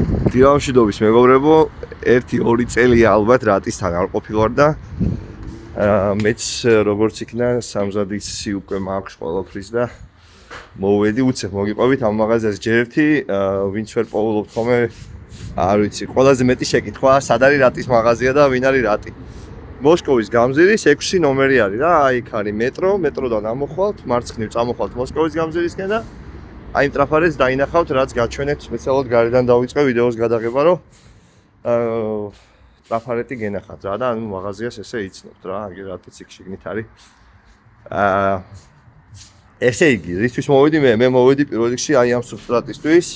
დილამშვიდობის მეგობრებო, 1-2 წელია ალბათ რატისთან არ ყოფილვარ და მეც როგორც იქნა სამზადისი უკვე მაქვს ყველაფრის და მოვედი უცებ მოგიყვებით ამ მაღაზიას ჯერ ერთი ვინც ვერ პოულობთ ხოლმე არ ვიცი ყველაზე მეტი შეკითხვა სად არის რატის მაღაზია და ვინ არის რატი მოსკოვის გამზირის 6 ნომერი არის რა აი იქ არის მეტროდან ამოხვალთ მარცხნივ წამოხვალთ მოსკოვის გამზირისკენ და აი იმ ტრაფარეთს დაინახავთ რაც გაჩვენეთ სპეციალურად გარედან დავიწყე ვიდეოს გადაღება რომ ტრაფარეთი გენახათ რა და ანუ მაღაზიას ესე იცნობთ რა აგი რატიც იქ შიგნით არის ესე იგი რისთვის მოვედი მე მოვედი პირველ რიგში აი ამ სუბსტრატისთვის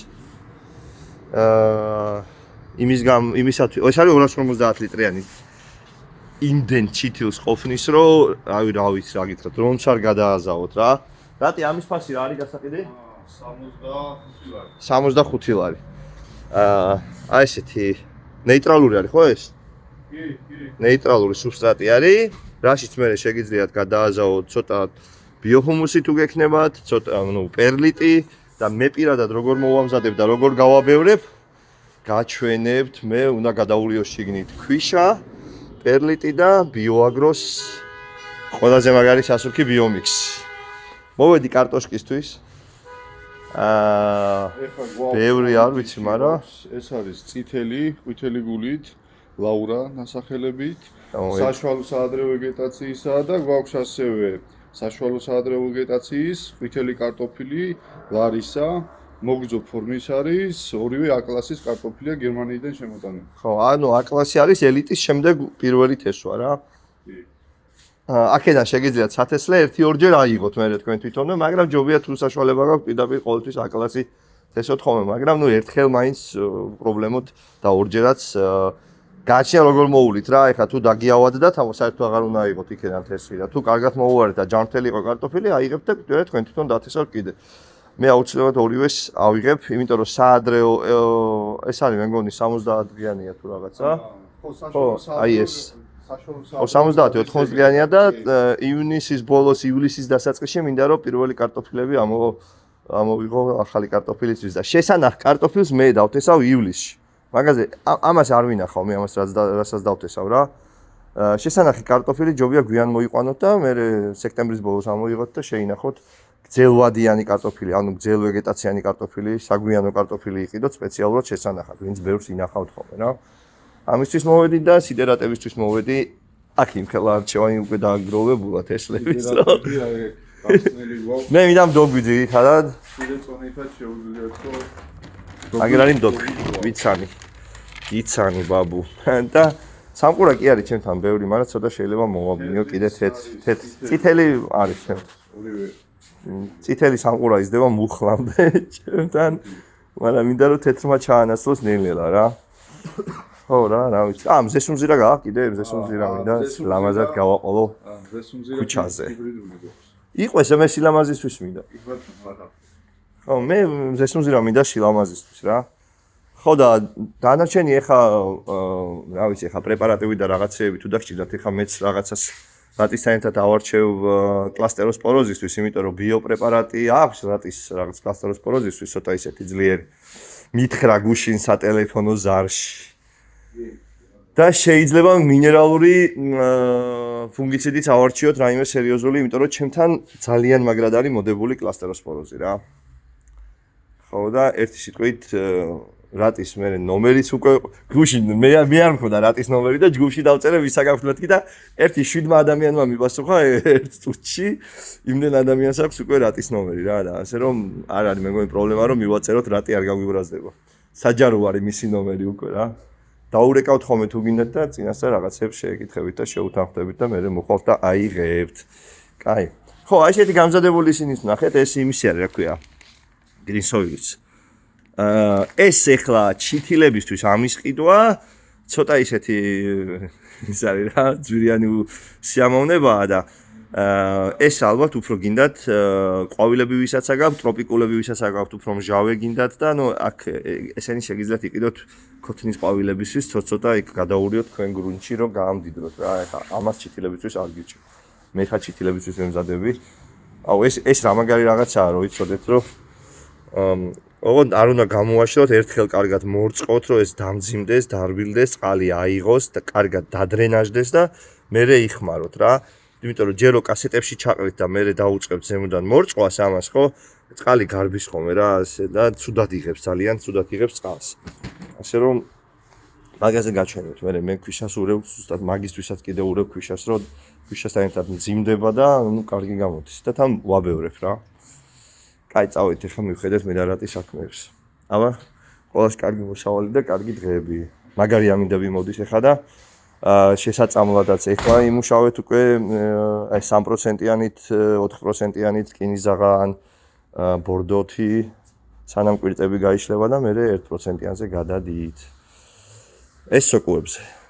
იმისათვის ეს არის 250 ლიტრიანი იმდენ ჩითილს ყოფნის რომ აი რა ვიცი რა გითხრათ რომც არ გადააზავოთ რა რატი ამის ფასი რა არის გასაყიდი 65 ლარი. აი ესეთი ნეიტრალური არის ხო ეს? კი. ნეიტრალური სუბსტრატი არის, რაშიც მე შეგიძლიათ გადააზავოთ ცოტა ბიოჰუმუსი თუ გექნებათ, ცოტა პერლიტი და მე პირადად როგორ მოვამზადებ და როგორ გავაბევრებ, გაჩვენებთ მე უნდა გადავულიო შიგნით ქვიშა, პერლიტი და ბიოაგროს ყველაზე მაგარი სასურქი ბიომიქსი. მოვედი კარტოშკისთვის. ბევრი არ ვიცი, მაგრამ ეს არის ყვითელი გულით, ლაურა ნასახელებით, საშუალო საადრევო ვეგეტაციისა და გვაქვს ასევე საშუალო საადრევო ვეგეტაციის ყვითელი კარტოფილი, ლარისა, მოგრძო ფორმის არის, ორივე A-კლასის კარტოფილია გერმანიიდან შემოტანილი. ხო, ანუ A-კლასი არის ელიტის შემდეგ პირველი თესვა რა. აქედან შეგიძლიათ სათესლე 1-2 ჯერ აიღოთ მე თქვენ თვითონვე, მაგრამ ჯობია თუ საშუალება გაქვთ პირდაპირ ყოველთვის A-კლასი თესოთ ხოლმე, მაგრამ ერთხელ მაინც პრობლემოთ და ორჯერაც გააჩნია როგორ მოულით რა, ეხლა თუ დაგიავად და საერთოდ აღარ უნდა აიღოთ იქიდან თესლი და თუ კარგად მოუვარეთ და ჯანმრთელი იყო კარტოფილი, აიღებთ და თქვენ თვითონ დათესავთ კიდე. მე აუცილებლად ორივეს ავიღებ, იმიტომ რომ საადრეო ეს არის მე მგონი 70 დღეანია თუ რაღაცა. ხო, აი ეს 70-80 დღეანია და ივნისის ბოლოს, ივლისის დასაწყისში მინდა რომ პირველი კარტოფილები ამოვიღო ახალი კარტოფილისთვის და შესანახ კარტოფილს მე დავთესავ ივლისში. მაგაზე ამას არ ვინახავ მე ამას რასაც დავთესავ რა. შესანახი კარტოფილი ჯობია გვიან მოიყვანოთ და მე სექტემბრის ბოლოს ამოვიღოთ და შეინახოთ გძელვადიანი კარტოფილი, ანუ გძელ ვეგეტაციანი კარტოფილი, საგვიანო კარტოფილი იყიდოთ სპეციალურად შესანახად, ვინც ბევრს ინახავთ ხოლმე რა. ამისთვის მოვედი და სიდერატებისთვის მოვედი. აქ იმხელა არჩევანი უკვე დააგროვებულა თესლების რა. მე მიდამ დოგვი ძირითადად. სიდერწონითაც შეუძლიათ ხო? აგერ არის დოგვი, ვიცანი ბაბუ. და სამყურა კი არის ჩემთან ბევრი, მაგრამ ცოტა შეიძლება მოვაბნიო კიდე თეთრი. წითელი არის ჩემთან. ორივე. წითელი სამყურა იზრდება მუხლამდე ჩემთან, მაგრამ მინდა რომ თეთრმა ჩაანაცვლოს ნელ-ნელა რა. ხო რა ვიცი. მზესუმზირა გაქვს კიდე, მზესუმზირა მინდა ლამაზად გავაყოლო. მზესუმზირა ქუჩაზე. იყო ესე მე სილამაზისთვის მინდა. ხო, მე მზესუმზირა მინდა სილამაზისთვის რა. ხო და დანარჩენი ეხა რა ვიცი, ეხა პრეპარატები და რაღაცეები თუ დაგჭირდათ, ეხა მეც რაღაცას რატისთან ერთად ავარჩევ კლასტეროსპოროზისთვის, იმიტომ რომ ბიოპრეპარატი აქვს რატის რაღაც კლასტეროსპოროზისთვის, ცოტა ისეთი ძლიერი. მითხრა გუშინ სატელეფონო ზარში. და შეიძლება მინერალური ფუნგიციდიც ავარჩიოთ რაიმე სერიოზული, იმიტომ რომ ჩემთან ძალიან მაგრად არის მოდებული კლასტეროსპოროზი რა. ხო და ერთი სიტყვით რატის მე ნომერიც უკვე გუშინ მე არ მქონდა რატის ნომერი და ჯგუფში დავწერე ვისაგავთ მეთქი და ერთი 7 ადამიანმა მიპასუხა ერთ წუთში იმდენ ადამიანს აქვს უკვე რატის ნომერი რა და ასე რომ არ არის მე მგონი პრობლემა რომ მივაწეროთ რატი არ გაგვიბრაზდება. საჯარო არის მისი ნომერი უკვე რა. დაურეკავთ ხოლმე თუ გინდათ და წინასწარ რაღაცებს შეეკითხებით და შეუთანხმდებით და მე მოხვალთ და აიღებთ. კაი. ხო, აი ესეთი გამზადებული ისინიც ნახეთ, ეს იმისი არის, რა ქვია. გრინსოილის. ეს ეხლა ჩითილებისთვის ამის ყიდვა ცოტა ისეთი ის არის რა, ძვირიანი სიამოვნებაა და ეს ალბათ უფრო გინდათ ყვავილები ვისაც აგაქვთ, ტროპიკულები ვისაც აგაქვთ, უფრო მჟავე გინდათ და ნუ აქ ესენი შეგიძლიათ იყიდოთ ქოთნის ყვავილებისთვის, ცოტა იქ გადაურიოთ თქვენ გრუნტში რომ გაამდიდროთ რა, ეხლა ამას ჩითილებისთვის არ გიჭირ. მე ხა ჩითილებისთვის ვემზადები. აუ ეს რა მაგარი რაღაცაა რომ იცოდეთ რომ ოღონდ არ უნდა გამოაშლოთ, ერთხელ კარგად მორწყოთ, რომ ეს დამძიმდეს, დარბილდეს, წყალი აიღოს და კარგად დადრენაჟდეს და მერე იხმაროთ რა. იმიტომ რომ ჯერო კასეტებში ჩაყრით და მერე დაუწყებთ ზემოდან მორწყვას ამას, ხო? წყალი გარბის ხოლმე რა, ასე და ცუდად იღებს, ძალიან ცუდად იღებს წყალს. ასე რომ მაგაზე გაჩვენებთ, მე ქვიშას ურევ, ზუსტად მაგისთვისაც კიდე ურევ ქვიშას, რომ ქვიშასთან ერთად მძიმდება და ნუ კარგი გამოდის და თან ვაბევრებ რა. კაი, წავედით ახლა მივხედეთ მედარატის საქმეებს. აბა, ყველას კარგი მოსავალი და კარგი დღეები. მაგარი ამინდები მოდის ახლა და შესაწამლადაც ახლა იმუშავეთ უკვე აი 3%-იანით, 4%-იანით რკინისაღა ან ბორდოთი სანამ კვირტები გაიშლება და მერე 1%-იანზე გადადით. ეს სოკუებზე